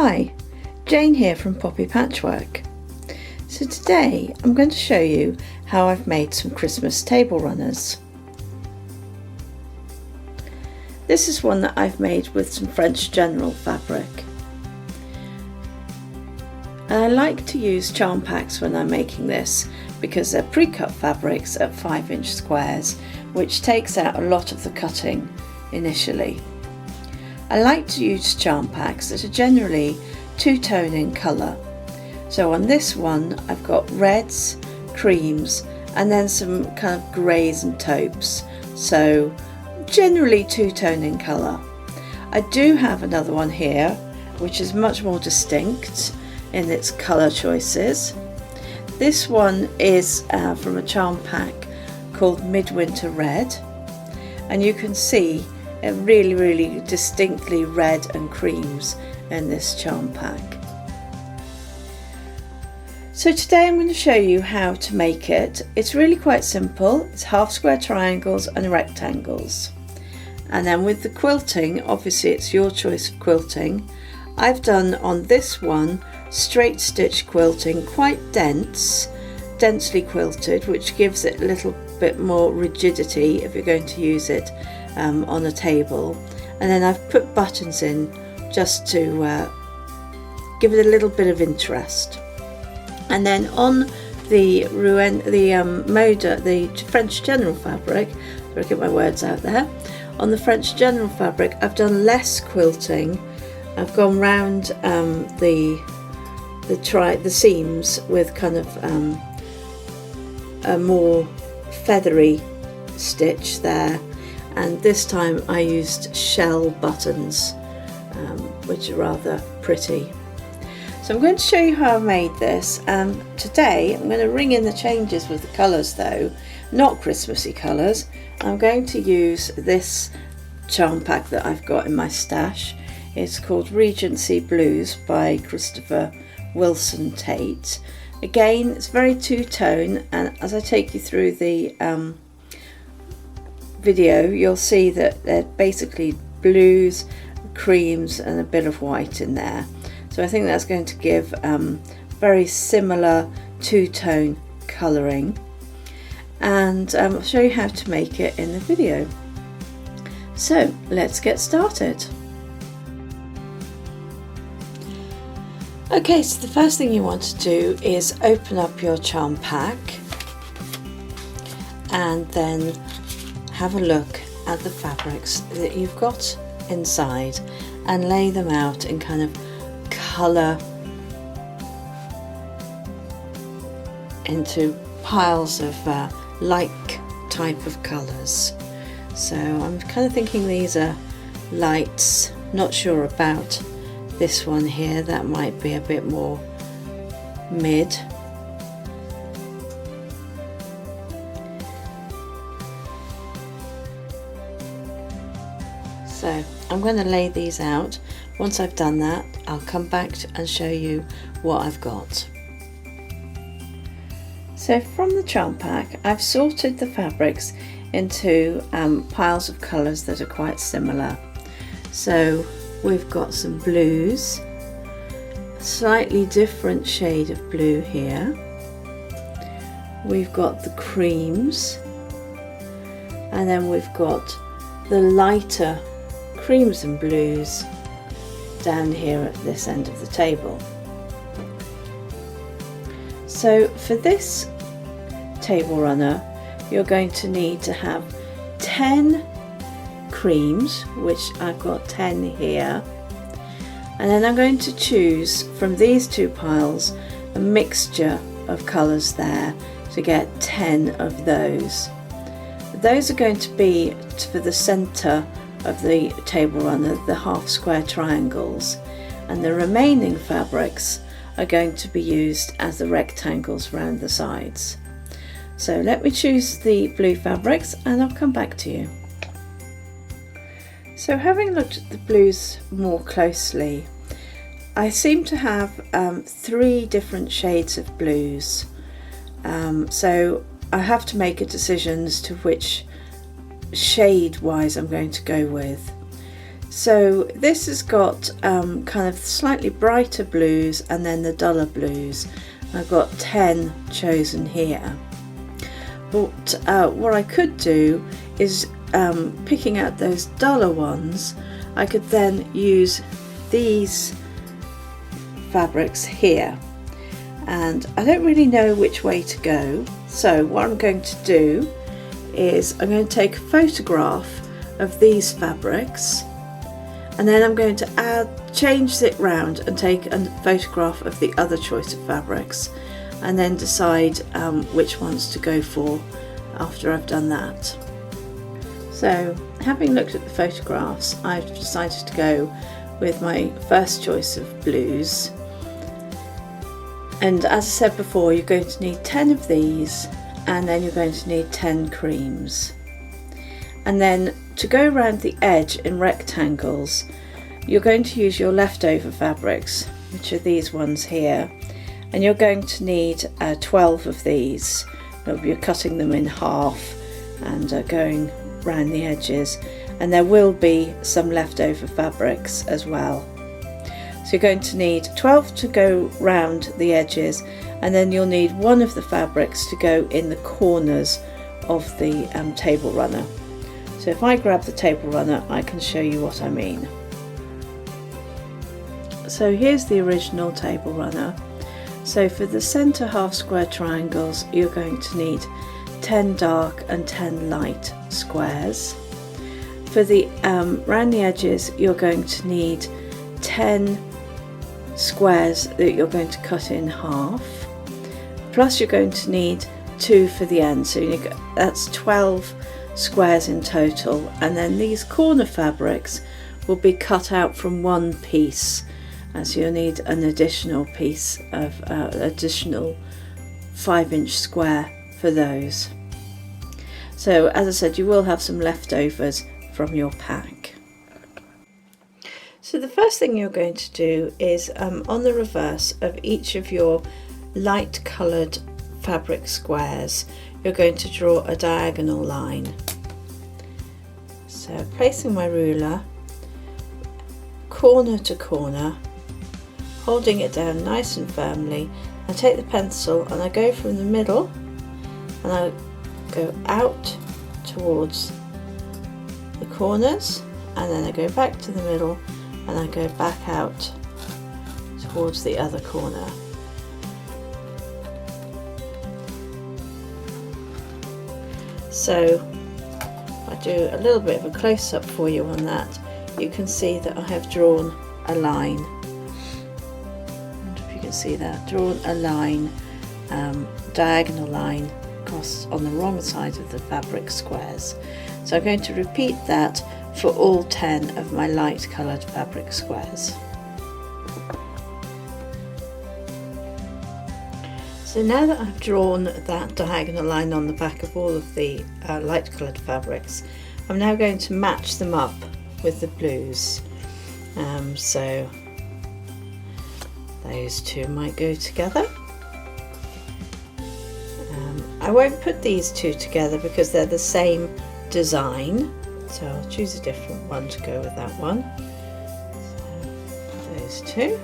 Hi, Jane here from Poppy Patchwork. So today I'm going to show you how I've made some Christmas table runners. This is one that I've made with some French General fabric. And I like to use charm packs when I'm making this because they're pre-cut fabrics at 5-inch squares, which takes out a lot of the cutting initially. I like to use charm packs that are generally two-tone in colour. So on this one I've got reds, creams and then some kind of greys and taupes, so generally two-tone in colour. I do have another one here which is much more distinct in its colour choices. This one is from a charm pack called Midwinter Red, and you can see really distinctly red and creams in this charm pack. So today I'm going to show you how to make it. It's really quite simple. It's half square triangles and rectangles. And then with the quilting, obviously it's your choice of quilting. I've done on this one straight stitch quilting, quite densely quilted, which gives it a little bit more rigidity if you're going to use it on a table. And then I've put buttons in just to give it a little bit of interest. And then on the Moda, the French General fabric, I'll get my words out there. On the French General fabric, I've done less quilting. I've gone round the seams with kind of a more feathery stitch there, and this time I used shell buttons, which are rather pretty. So I'm going to show you how I made this. Today I'm going to ring in the changes with the colours though, not Christmassy colours. I'm going to use this charm pack that I've got in my stash. It's called Regency Blues by Christopher Wilson Tate. Again, it's very two-tone, and as I take you through the video, you'll see that they're basically blues, creams and a bit of white in there. So I think that's going to give very similar two-tone colouring, and I'll show you how to make it in the video. So let's get started. Okay, so the first thing you want to do is open up your charm pack and then have a look at the fabrics that you've got inside and lay them out in kind of colour into piles of like type of colours. So I'm kind of thinking these are lights, not sure about this one here, that might be a bit more mid. So I'm going to lay these out. Once I've done that, I'll come back and show you what I've got. So from the charm pack, I've sorted the fabrics into piles of colours that are quite similar. So we've got some blues, a slightly different shade of blue here. We've got the creams, and then we've got the lighter creams and blues down here at this end of the table. So for this table runner, you're going to need to have 10 creams, which I've got 10 here, and then I'm going to choose from these two piles a mixture of colours there to get 10 of those. Those are going to be for the centre of the table runner, the half square triangles, and the remaining fabrics are going to be used as the rectangles around the sides. So let me choose the blue fabrics and I'll come back to you. So having looked at the blues more closely, I seem to have 3 different shades of blues. So I have to make a decision as to which shade wise I'm going to go with. So this has got kind of slightly brighter blues and then the duller blues. I've got 10 chosen here. But what I could do is picking out those duller ones, I could then use these fabrics here, and I don't really know which way to go. So what I'm going to do is I'm going to take a photograph of these fabrics, and then I'm going to change it round and take a photograph of the other choice of fabrics, and then decide which ones to go for after I've done that. So having looked at the photographs, I've decided to go with my first choice of blues. And as I said before, you're going to need 10 of these, and then you're going to need 10 creams. And then to go around the edge in rectangles, you're going to use your leftover fabrics, which are these ones here, and you're going to need 12 of these. You're cutting them in half and going round the edges, and there will be some leftover fabrics as well. So you're going to need 12 to go round the edges, and then you'll need one of the fabrics to go in the corners of the table runner. So if I grab the table runner, I can show you what I mean. So here's the original table runner. So for the centre half square triangles, you're going to need 10 dark and 10 light squares. For the round the edges, you're going to need 10 squares that you're going to cut in half, plus you're going to need 2 for the end, so that's 12 squares in total. And then these corner fabrics will be cut out from one piece, so you'll need an additional piece of additional 5-inch square for those. So as I said, you will have some leftovers from your pack. So the first thing you're going to do is on the reverse of each of your light coloured fabric squares, you're going to draw a diagonal line. So placing my ruler corner to corner, holding it down nice and firmly, I take the pencil and I go from the middle and I go out towards the corners, and then I go back to the middle and I go back out towards the other corner. So I do a little bit of a close-up for you on that. You can see that I have drawn a line. I wonder if you can see that. Drawn a line, diagonal line across on the wrong side of the fabric squares. So I'm going to repeat that for all 10 of my light coloured fabric squares. So now that I've drawn that diagonal line on the back of all of the light coloured fabrics, I'm now going to match them up with the blues. So those two might go together. I won't put these two together because they're the same design, so I'll choose a different one to go with that one. So those two.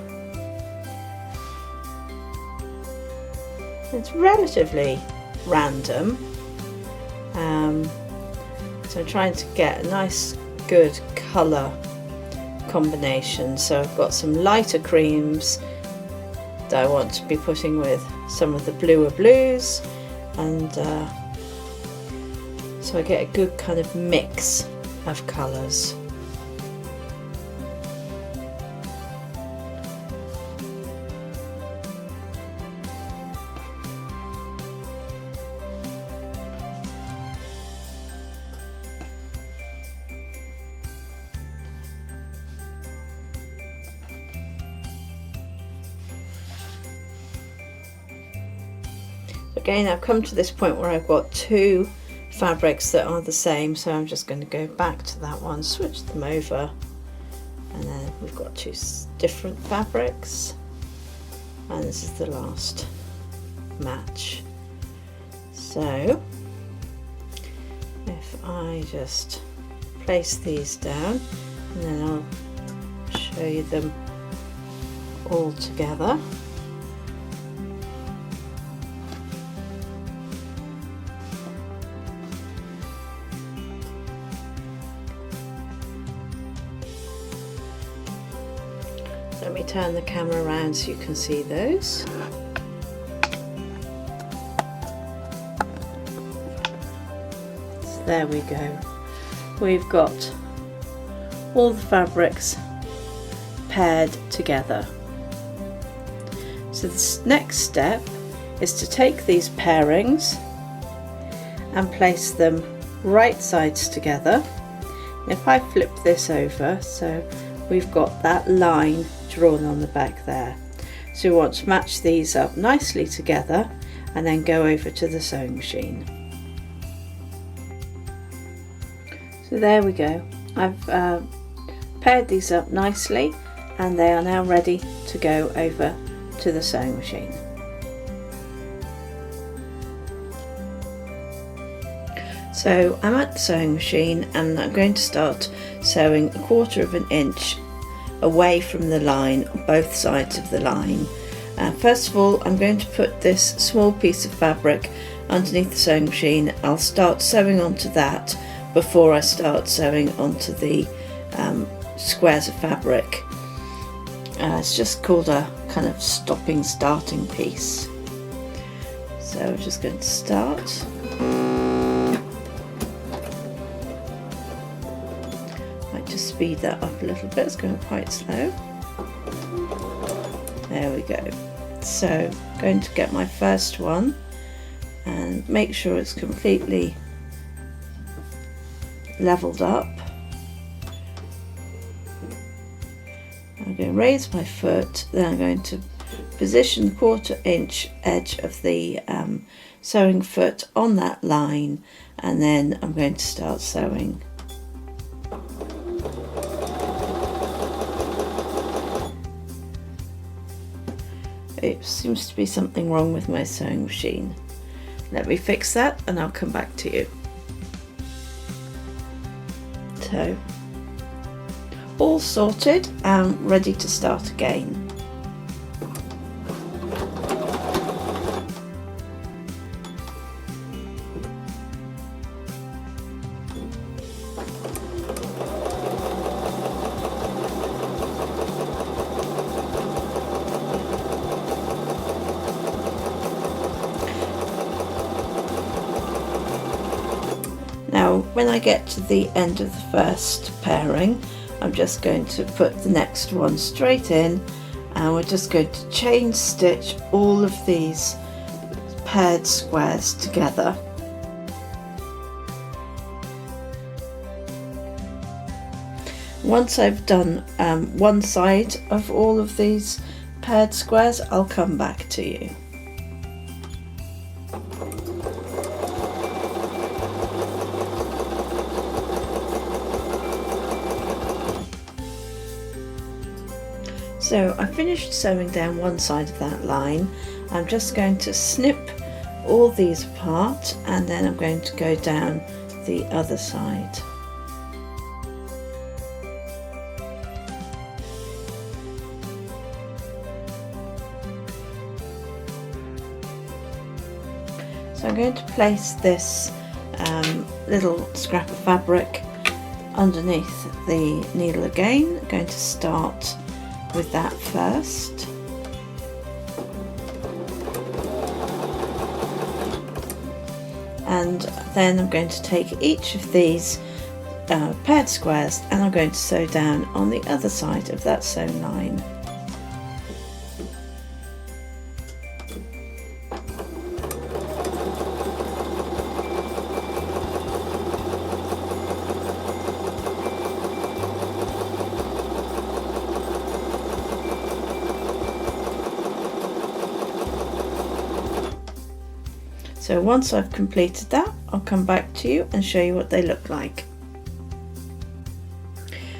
It's relatively random, so I'm trying to get a nice good colour combination. So I've got some lighter creams that I want to be putting with some of the bluer blues, and so I get a good kind of mix of colours. Again, I've come to this point where I've got two fabrics that are the same, so I'm just going to go back to that one, switch them over, and then we've got two different fabrics, and this is the last match. So if I just place these down and then I'll show you them all together. Let me turn the camera around so you can see those. So there we go. We've got all the fabrics paired together. So the next step is to take these pairings and place them right sides together. If I flip this over, so we've got that line drawn on the back there. So we want to match these up nicely together and then go over to the sewing machine. So there we go. I've paired these up nicely and they are now ready to go over to the sewing machine. So I'm at the sewing machine and I'm going to start sewing 1/4 of an inch away from the line on both sides of the line. First of all, I'm going to put this small piece of fabric underneath the sewing machine. I'll start sewing onto that before I start sewing onto the squares of fabric. It's just called a kind of starting piece. So we're just going to start. Just speed that up a little bit, it's going quite slow. There we go. So I'm going to get my first one and make sure it's completely leveled up. I'm going to raise my foot, then I'm going to position the 1/4 inch edge of the sewing foot on that line, and then I'm going to start sewing. It seems to be something wrong with my sewing machine. Let me fix that and I'll come back to you. So, all sorted and ready to start again. Now, when I get to the end of the first pairing, I'm just going to put the next one straight in, and we're just going to chain stitch all of these paired squares together. Once I've done one side of all of these paired squares, I'll come back to you. So I finished sewing down one side of that line. I'm just going to snip all these apart and then I'm going to go down the other side. So I'm going to place this little scrap of fabric underneath the needle again. I'm going to start with that first. And then I'm going to take each of these paired squares and I'm going to sew down on the other side of that sewn line. So once I've completed that, I'll come back to you and show you what they look like.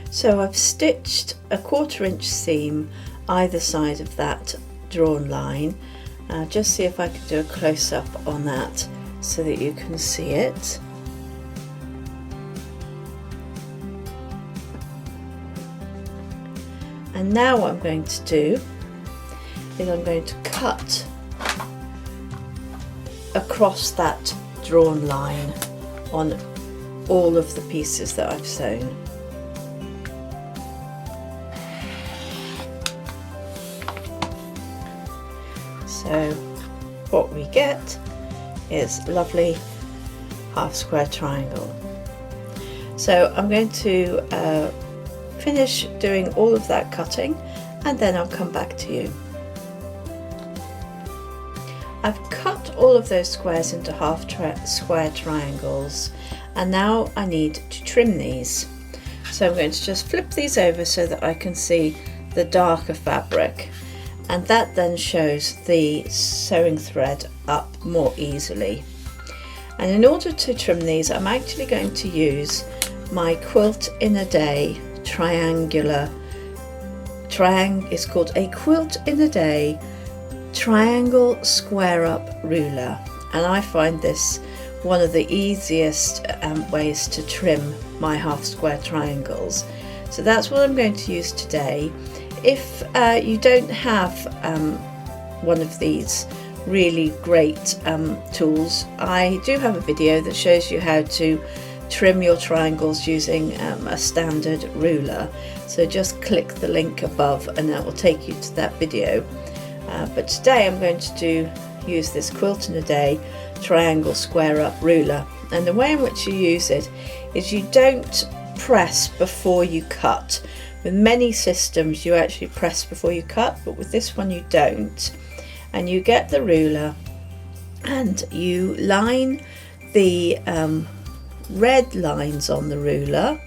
So I've stitched a 1/4 inch seam either side of that drawn line. Just see if I can do a close-up on that so that you can see it. And now what I'm going to do is I'm going to cut across that drawn line on all of the pieces that I've sewn. So what we get is a lovely half square triangle. So I'm going to finish doing all of that cutting and then I'll come back to you. I've cut all of those squares into half square triangles, and now I need to trim these. So I'm going to just flip these over so that I can see the darker fabric, and that then shows the sewing thread up more easily. And in order to trim these, I'm actually going to use my Quilt in a Day it's called a Quilt in a Day triangle square up ruler, and I find this one of the easiest ways to trim my half square triangles. So that's what I'm going to use today. If you don't have one of these really great tools, I do have a video that shows you how to trim your triangles using a standard ruler. So just click the link above and that will take you to that video. But today I'm going to use this Quilt in a Day triangle square up ruler, and the way in which you use it is you don't press before you cut. With many systems you actually press before you cut, but with this one you don't. And you get the ruler and you line the red lines on the ruler.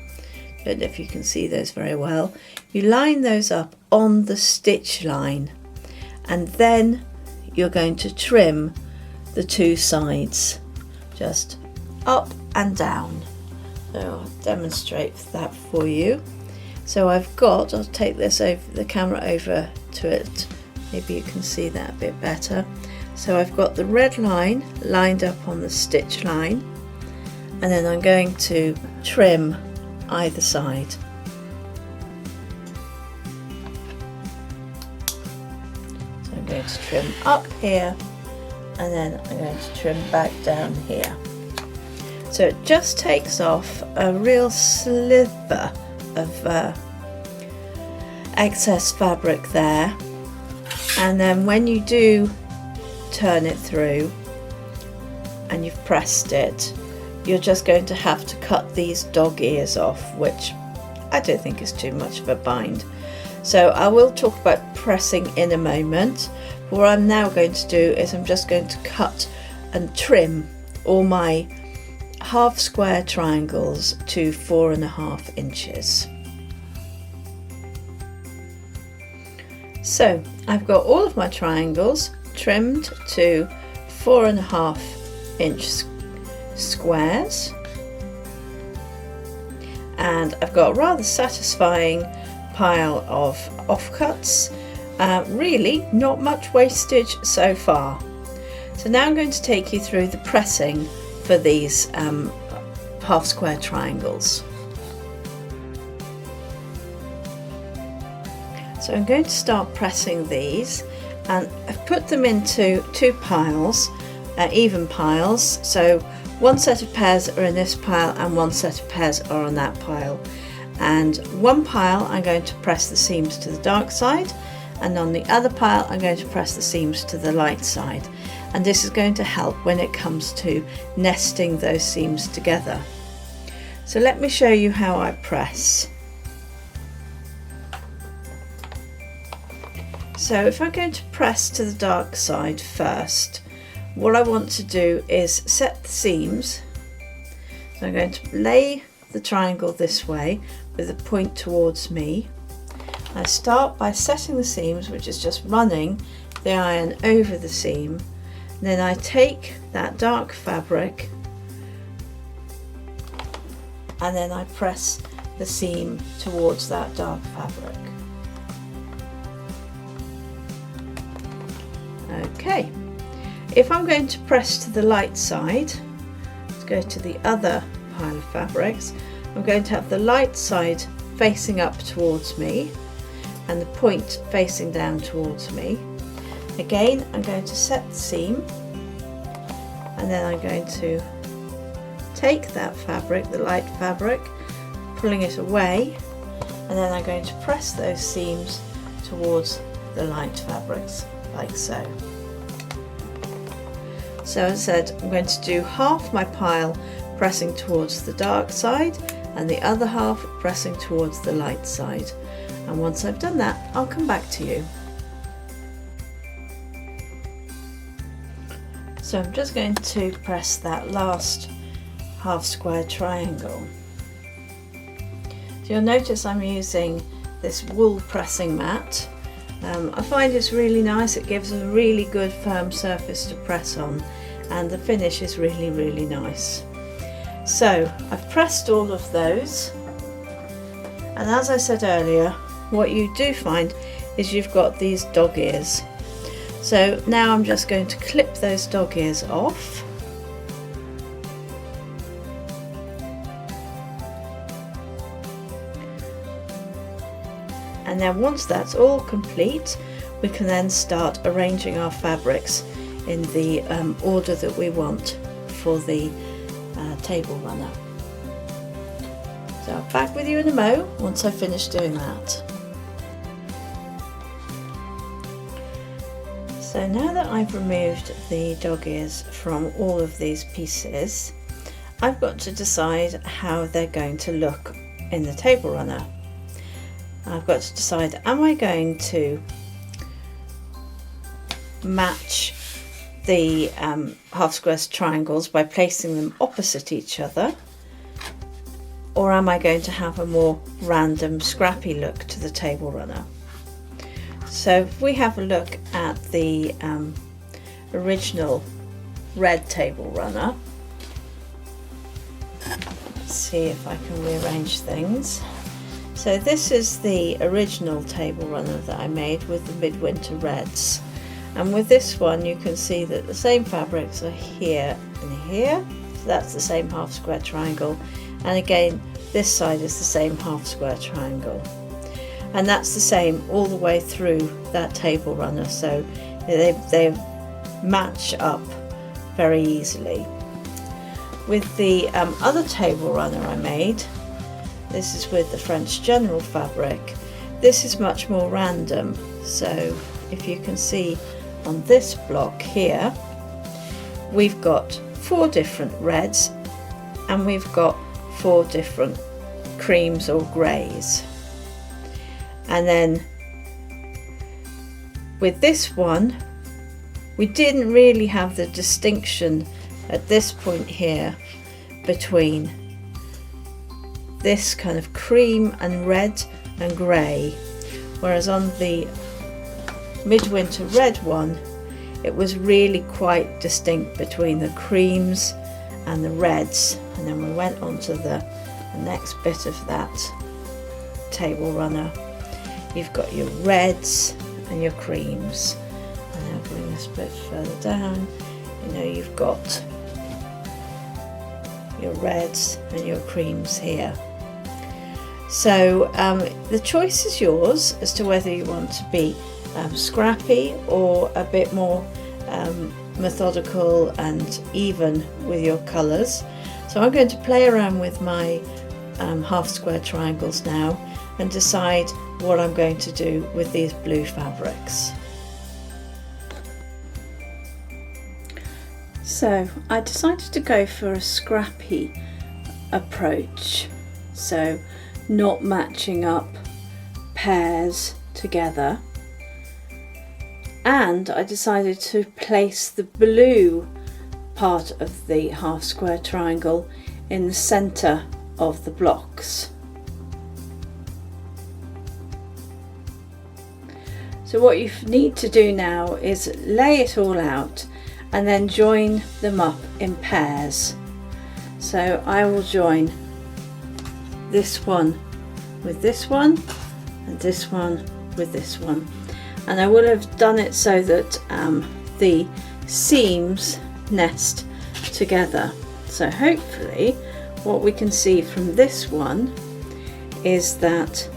I don't know if you can see those very well. You line those up on the stitch line, and then you're going to trim the two sides just up and down. So I'll demonstrate that for you. So I'll take this over the camera over to it, maybe you can see that a bit better. So I've got the red line lined up on the stitch line, and then I'm going to trim either side. I'm going to trim up here and then I'm going to trim back down here. So it just takes off a real sliver of excess fabric there, and then when you do turn it through and you've pressed it, you're just going to have to cut these dog ears off, which I don't think is too much of a bind. So I will talk about pressing in a moment. What I'm now going to do is I'm just going to cut and trim all my half square triangles to 4.5 inches. So I've got all of my triangles trimmed to 4.5 inch squares, and I've got a rather satisfying pile of offcuts. Really not much wastage so far. So now I'm going to take you through the pressing for these half square triangles. So I'm going to start pressing these, and I've put them into two piles, even piles. So one set of pairs are in this pile and one set of pairs are on that pile. And one pile I'm going to press the seams to the dark side, and on the other pile I'm going to press the seams to the light side. And this is going to help when it comes to nesting those seams together. So let me show you how I press. So if I'm going to press to the dark side first, what I want to do is set the seams. So I'm going to lay the triangle this way with the point towards me. I start by setting the seams, which is just running the iron over the seam. Then I take that dark fabric and then I press the seam towards that dark fabric. Okay, if I'm going to press to the light side, let's go to the other pile of fabrics. I'm going to have the light side facing up towards me. and the point facing down towards me. Again, I'm going to set the seam, and then I'm going to take that fabric, the light fabric, pulling it away, and then I'm going to press those seams towards the light fabrics, like so. So as I said, I'm going to do half my pile pressing towards the dark side and the other half pressing towards the light side. And once I've done that, I'll come back to you. So I'm just going to press that last half square triangle. So you'll notice I'm using this wool pressing mat. I find it's really nice, it gives a really good firm surface to press on, and the finish is really, really nice. So I've pressed all of those, and as I said earlier, what you do find is you've got these dog ears. So now I'm just going to clip those dog ears off. And then once that's all complete, we can then start arranging our fabrics in the order that we want for the table runner. So I'll be back with you in a mo once I've finished doing that. So now that I've removed the dog ears from all of these pieces, I've got to decide how they're going to look in the table runner. I've got to decide, am I going to match the half square triangles by placing them opposite each other, or am I going to have a more random scrappy look to the table runner? So if we have a look at the original red table runner, let's see if I can rearrange things. So this is the original table runner that I made with the midwinter reds, and with this one you can see that the same fabrics are here and here, so that's the same half square triangle, and again this side is the same half square triangle, and that's the same all the way through that table runner, so they match up very easily. With the other table runner I made, this is with the French General fabric, this is much more random. So if you can see on this block here, we've got 4 different reds and we've got 4 different creams or greys. And then with this one, we didn't really have the distinction at this point here between this kind of cream and red and grey, whereas on the midwinter red one it was really quite distinct between the creams and the reds. And then we went on to the next bit of that table runner. You've got your reds and your creams, and I'll bring this a bit further down. You know, you've got your reds and your creams here. So the choice is yours as to whether you want to be scrappy or a bit more methodical and even with your colours. So I'm going to play around with my half square triangles now and decide what I'm going to do with these blue fabrics. So I decided to go for a scrappy approach, so not matching up pairs together, and I decided to place the blue part of the half square triangle in the centre of the blocks. So what you need to do now is lay it all out and then join them up in pairs. So I will join this one with this one and this one with this one, and I will have done it so that the seams nest together. So hopefully what we can see from this one is that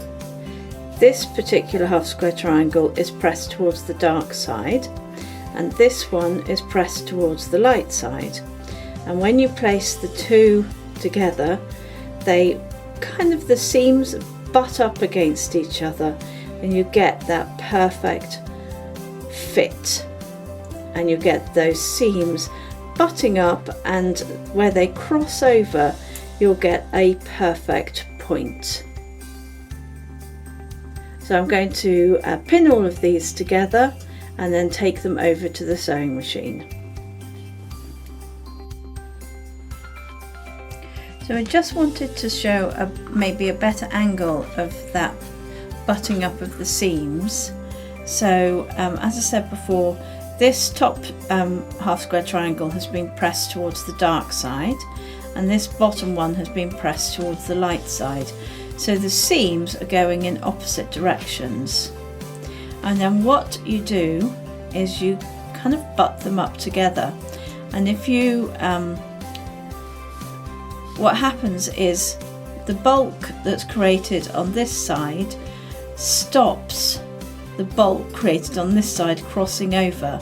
this particular half square triangle is pressed towards the dark side and this one is pressed towards the light side, and when you place the two together, they kind of, the seams butt up against each other and you get that perfect fit, and you get those seams butting up, and where they cross over you'll get a perfect point. So I'm going to pin all of these together and then take them over to the sewing machine. So I just wanted to show maybe a better angle of that butting up of the seams. So as I said before, this top half square triangle has been pressed towards the dark side and this bottom one has been pressed towards the light side. So the seams are going in opposite directions. And then what you do is you kind of butt them up together. And if you, what happens is the bulk that's created on this side stops the bulk created on this side crossing over,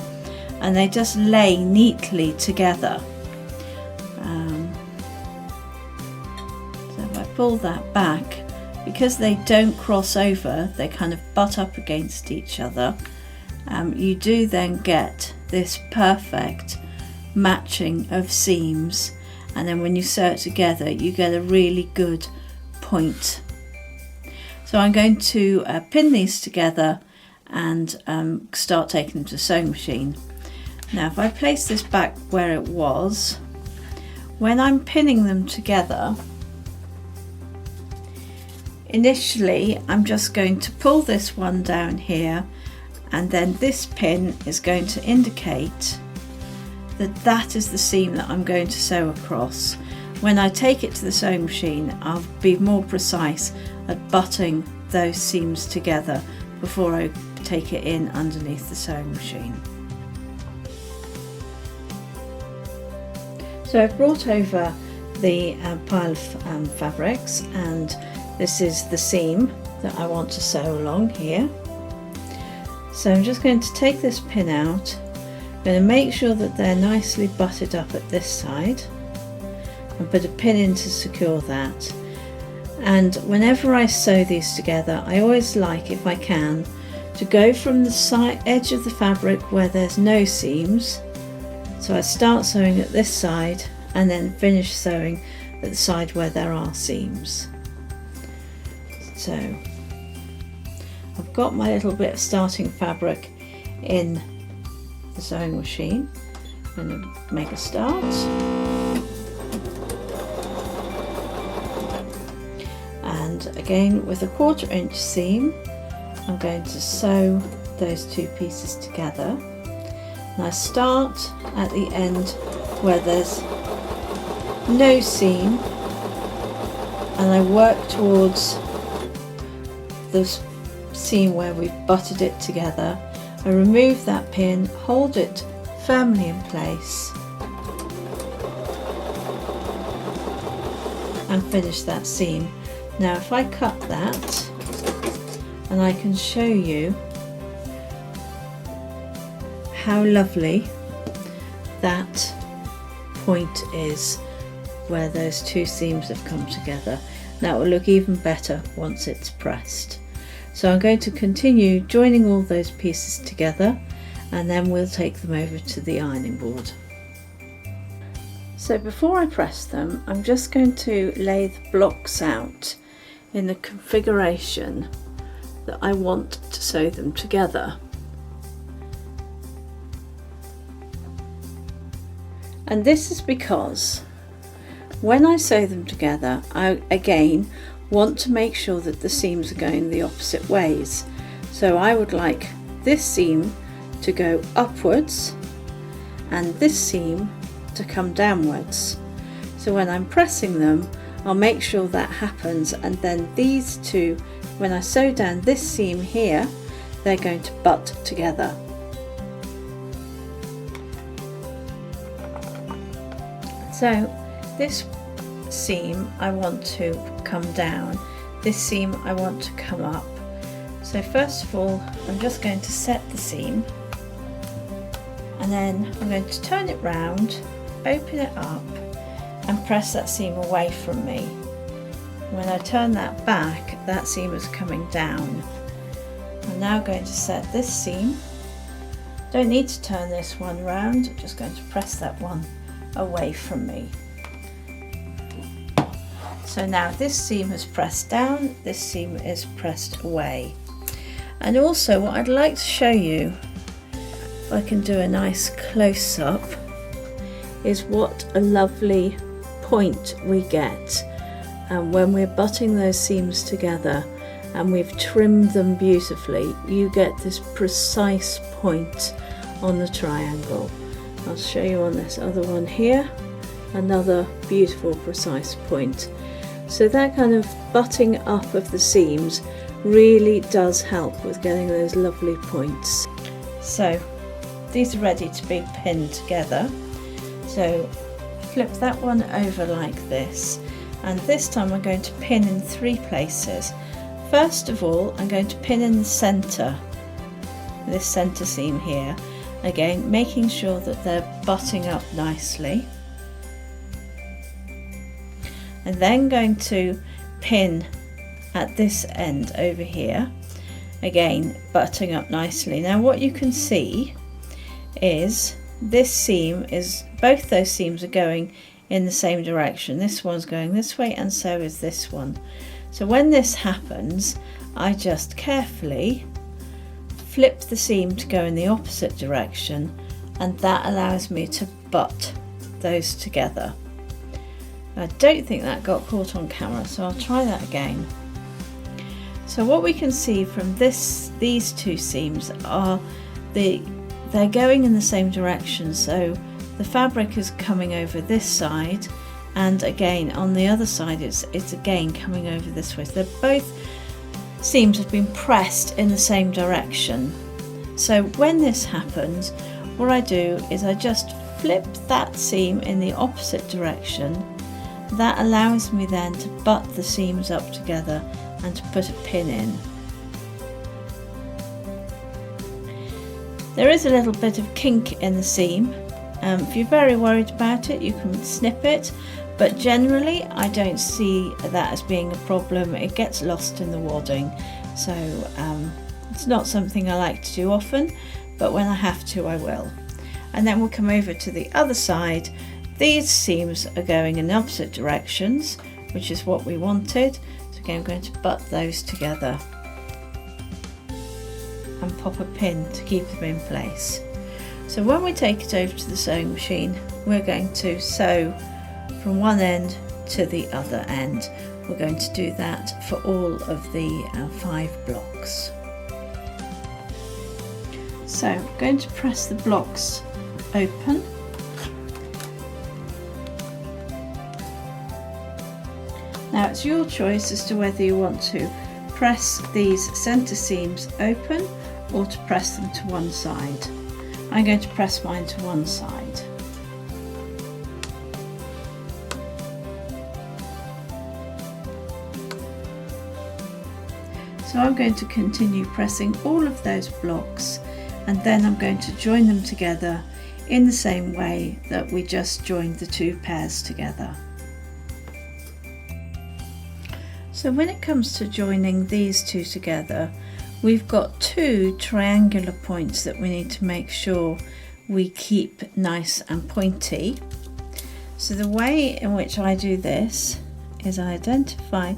and they just lay neatly together. So if I pull that back, because they don't cross over, they kind of butt up against each other, you do then get this perfect matching of seams, and then when you sew it together you get a really good point. So I'm going to pin these together and start taking them to the sewing machine. Now if I place this back where it was, when I'm pinning them together, initially I'm just going to pull this one down here, and then this pin is going to indicate that that is the seam that I'm going to sew across. When I take it to the sewing machine, I'll be more precise at butting those seams together before I take it in underneath the sewing machine. So I've brought over the pile of fabrics, and this is the seam that I want to sew along here. So I'm just going to take this pin out. I'm going to make sure that they're nicely butted up at this side and put a pin in to secure that. And whenever I sew these together, I always like, if I can, to go from the edge of the fabric where there's no seams. So I start sewing at this side and then finish sewing at the side where there are seams. So I've got my little bit of starting fabric in the sewing machine. I'm going to make a start. And again with a 1/4 inch seam, I'm going to sew those two pieces together. And I start at the end where there's no seam, and I work towards the seam where we've butted it together. I remove that pin, hold it firmly in place, and finish that seam. Now if I cut that, and I can show you how lovely that point is where those two seams have come together. Now it will look even better once it's pressed. So I'm going to continue joining all those pieces together, and then we'll take them over to the ironing board. So before I press them, I'm just going to lay the blocks out in the configuration that I want to sew them together. And this is because when I sew them together, I again want to make sure that the seams are going the opposite ways. So I would like this seam to go upwards and this seam to come downwards. So when I'm pressing them, I'll make sure that happens, and then these two, when I sew down this seam here, they're going to butt together. So this seam I want to come down, this seam I want to come up, So first of all, I'm just going to set the seam, and then I'm going to turn it round, open it up and press that seam away from me. When I turn that back, that seam is coming down. I'm now going to set this seam. Don't need to turn this one round, I'm just going to press that one away from me. So now this seam has pressed down, this seam is pressed away. And also what I'd like to show you, if I can do a nice close-up, is what a lovely point we get when we're butting those seams together and we've trimmed them beautifully. You get this precise point on the triangle. I'll show you on this other one here, another beautiful precise point. So that kind of butting up of the seams really does help with getting those lovely points. So these are ready to be pinned together. So flip that one over like this, and this time I'm going to pin in 3 places. First of all, I'm going to pin in the centre, this centre seam here, again making sure that they're butting up nicely, and then going to pin at this end over here, again butting up nicely. Now what you can see is this seam is, both those seams are going in the same direction. This one's going this way and so is this one. So when this happens, I just carefully flip the seam to go in the opposite direction, and that allows me to butt those together. I don't think that got caught on camera, so I'll try that again. So what we can see from these 2 seams are they're going in the same direction, so the fabric is coming over this side, and again on the other side it's again coming over this way. So they're both seams have been pressed in the same direction. So when this happens, what I do is I just flip that seam in the opposite direction. That allows me then to butt the seams up together and to put a pin in. There is a little bit of kink in the seam. If you're very worried about it, you can snip it, but generally I don't see that as being a problem. It gets lost in the wadding, so it's not something I like to do often, but when I have to I will. And then we'll come over to the other side. These seams are going in opposite directions, which is what we wanted. So again, I'm going to butt those together and pop a pin to keep them in place. So when we take it over to the sewing machine, we're going to sew from one end to the other end. We're going to do that for all of the 5 blocks. So I'm going to press the blocks open. Now it's your choice as to whether you want to press these centre seams open or to press them to one side. I'm going to press mine to one side. So I'm going to continue pressing all of those blocks, and then I'm going to join them together in the same way that we just joined the 2 pairs together. So when it comes to joining these 2 together, we've got 2 triangular points that we need to make sure we keep nice and pointy. So the way in which I do this is I identify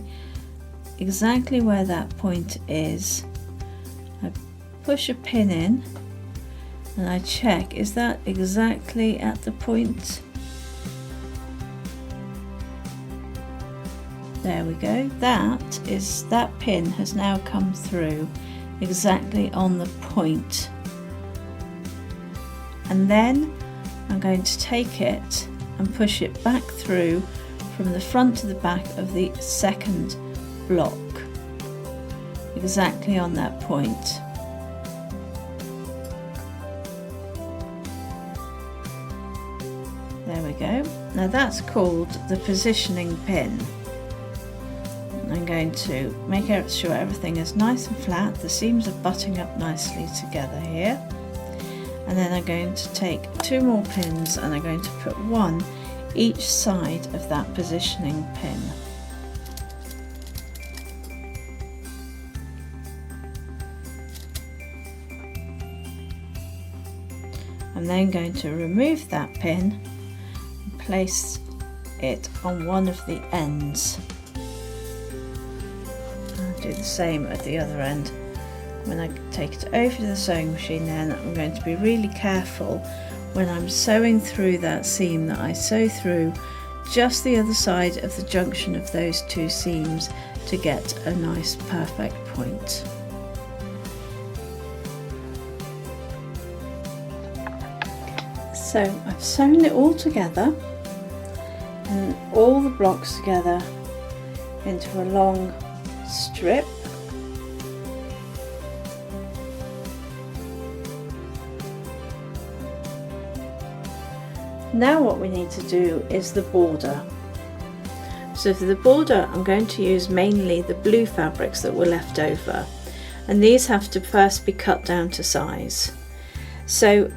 exactly where that point is. I push a pin in and I check, is that exactly at the point? There we go. That pin has now come through exactly on the point. And then I'm going to take it and push it back through from the front to the back of the second block, exactly on that point. There we go. Now that's called the positioning pin. I'm going to make sure everything is nice and flat. The seams are butting up nicely together here. And then I'm going to take 2 more pins and I'm going to put 1 each side of that positioning pin. I'm then going to remove that pin and place it on one of the ends. I'll do the same at the other end. When I take it over to the sewing machine, then I'm going to be really careful when I'm sewing through that seam that I sew through just the other side of the junction of those 2 seams to get a nice perfect point. So I've sewn it all together and all the blocks together into a long strip. Now what we need to do is the border. So for the border I'm going to use mainly the blue fabrics that were left over, and these have to first be cut down to size. So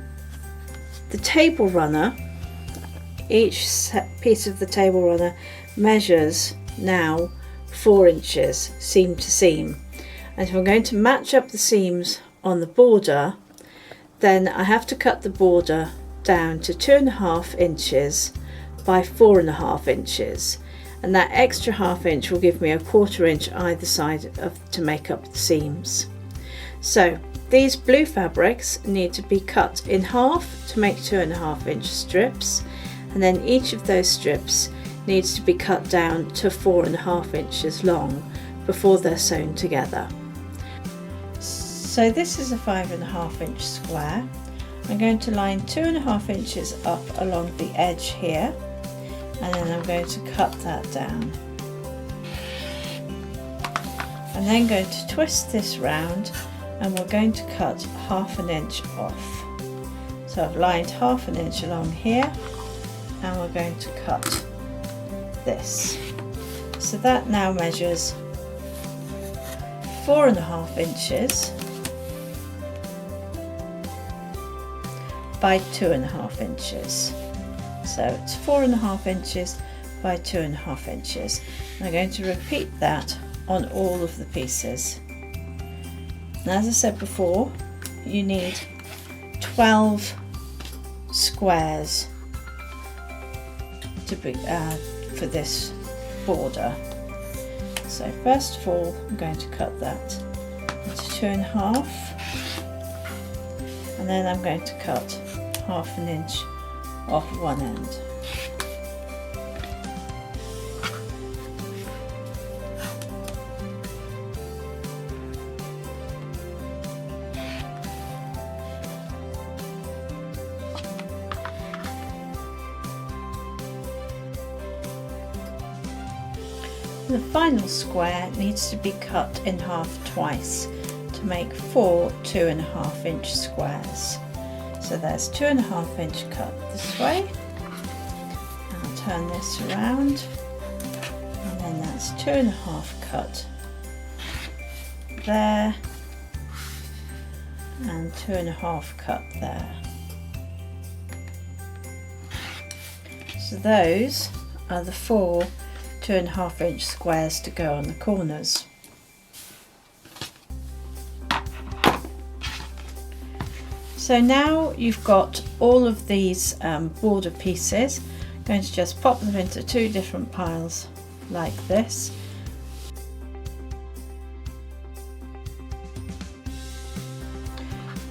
the table runner, each piece of the table runner measures now 4 inches seam to seam, and if I'm going to match up the seams on the border, then I have to cut the border down to 2.5 inches by 4.5 inches, and that extra ½ inch will give me a 1/4 inch either side to make up the seams. So these blue fabrics need to be cut in half to make 2.5 inch strips, and then each of those strips needs to be cut down to 4.5 inches long before they're sewn together. So this is a 5.5 inch square. I'm going to line 2.5 inches up along the edge here, and then I'm going to cut that down. I'm then going to twist this round, and we're going to cut ½ inch off. So I've lined ½ inch along here, and we're going to cut this. So that now measures 4.5 inches by 2.5 inches. So it's 4.5 inches by 2.5 inches. And I'm going to repeat that on all of the pieces. And as I said before, you need 12 squares to be, for this border. So first of all, I'm going to cut that into 2.5, and then I'm going to cut ½ inch off one end. The final square needs to be cut in half twice to make 4 2.5 inch squares. So there's 2.5 inch cut this way. I'll turn this around, and then that's 2.5 cut there, and 2.5 cut there. So those are the 4 2.5 inch squares to go on the corners. So now you've got all of these border pieces. I'm going to just pop them into 2 different piles like this.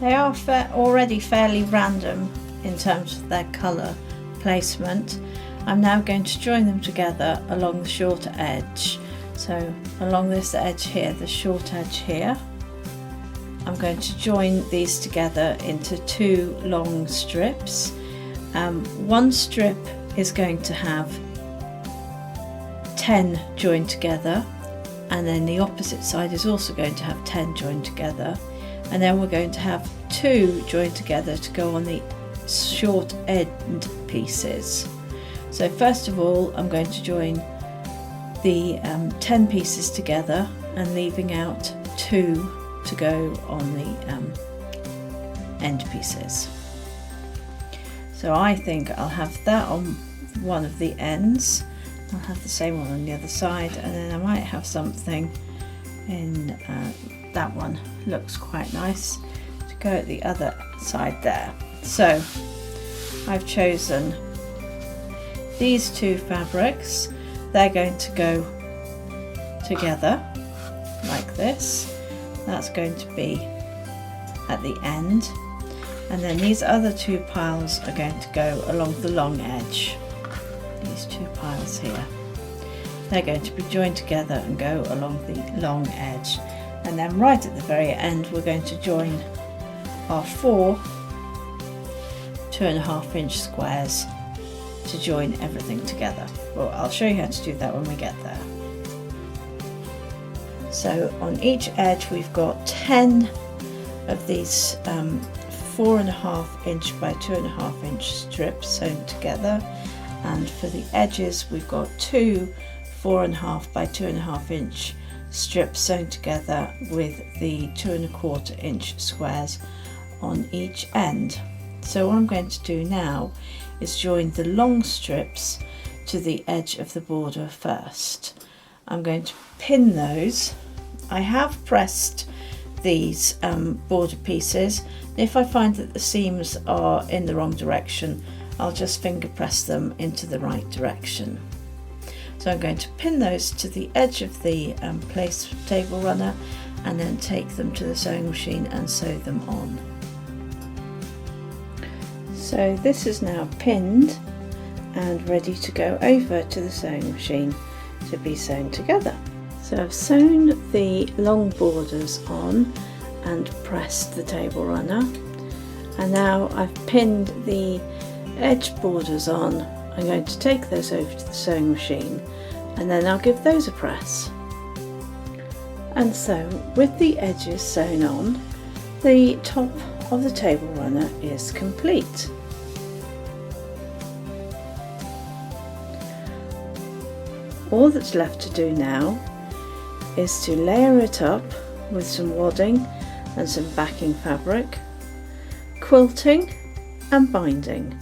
They are already fairly random in terms of their colour placement. I'm now going to join them together along the shorter edge. So along this edge here, the short edge here, I'm going to join these together into 2 long strips. One strip is going to have 10 joined together, and then the opposite side is also going to have 10 joined together, and then we're going to have 2 joined together to go on the short end pieces. So first of all, I'm going to join the 10 pieces together and leaving out 2 to go on the end pieces. So I think I'll have that on one of the ends, I'll have the same one on the other side, and then I might have something in that one. Looks quite nice to go at the other side there. So I've chosen these 2 fabrics. They're going to go together like this. That's going to be at the end, and then these other 2 piles are going to go along the long edge. These 2 piles here, they're going to be joined together and go along the long edge, and then right at the very end we're going to join our 4 2.5 inch squares to join everything together. Well, I'll show you how to do that when we get there. So on each edge we've got 10 of these 4.5 inch by 2.5 inch strips sewn together, and for the edges we've got 2 4.5 by 2.5 inch strips sewn together with the 2.25 inch squares on each end. So what I'm going to do now is join the long strips to the edge of the border first. I'm going to pin those. I have pressed these border pieces. If I find that the seams are in the wrong direction, I'll just finger press them into the right direction. So I'm going to pin those to the edge of the place table runner and then take them to the sewing machine and sew them on. So this is now pinned and ready to go over to the sewing machine to be sewn together. So I've sewn the long borders on and pressed the table runner, and now I've pinned the edge borders on. I'm going to take those over to the sewing machine and then I'll give those a press. And so with the edges sewn on, the top of the table runner is complete. All that's left to do now is to layer it up with some wadding and some backing fabric, quilting and binding.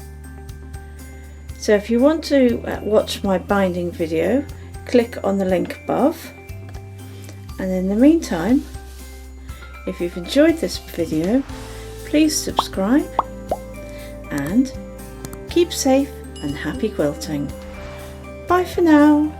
So if you want to watch my binding video, click on the link above, and in the meantime, if you've enjoyed this video, please subscribe and keep safe and happy quilting. Bye for now.